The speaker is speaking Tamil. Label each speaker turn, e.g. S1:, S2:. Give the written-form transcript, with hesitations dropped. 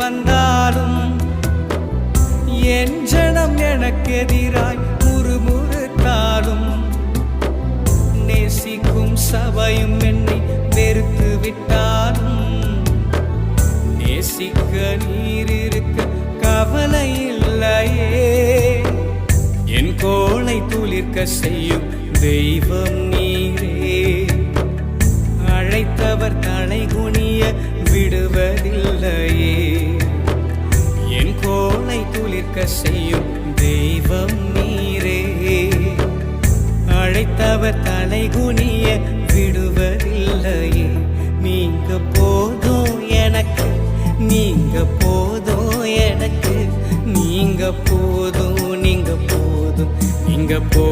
S1: வந்தாலும் என் ஜனம் எனக்கு எதிராய் முறுமுறுத்தாலும் நேசிக்கும் சபையும் என்னை வெறுத்து விட்டாலும் நேசிக்க நீர் இருக்க கவலை இல்லையே. என் கோளை துளிர்க்க செய்யும் தெய்வம் நீரே. அழைத்தவர் தலை குனிய விடுவதில்லையே. என் கோளை துளிர்க்க செய்யும் தெய்வம் நீரே. அழைத்தவர் தலை குனிய விடுவதில்லையே. நீங்க போதும் எனக்கு, நீங்க போதும் எனக்கு, நீங்க போதும், நீங்க போதும், நீங்க போதும்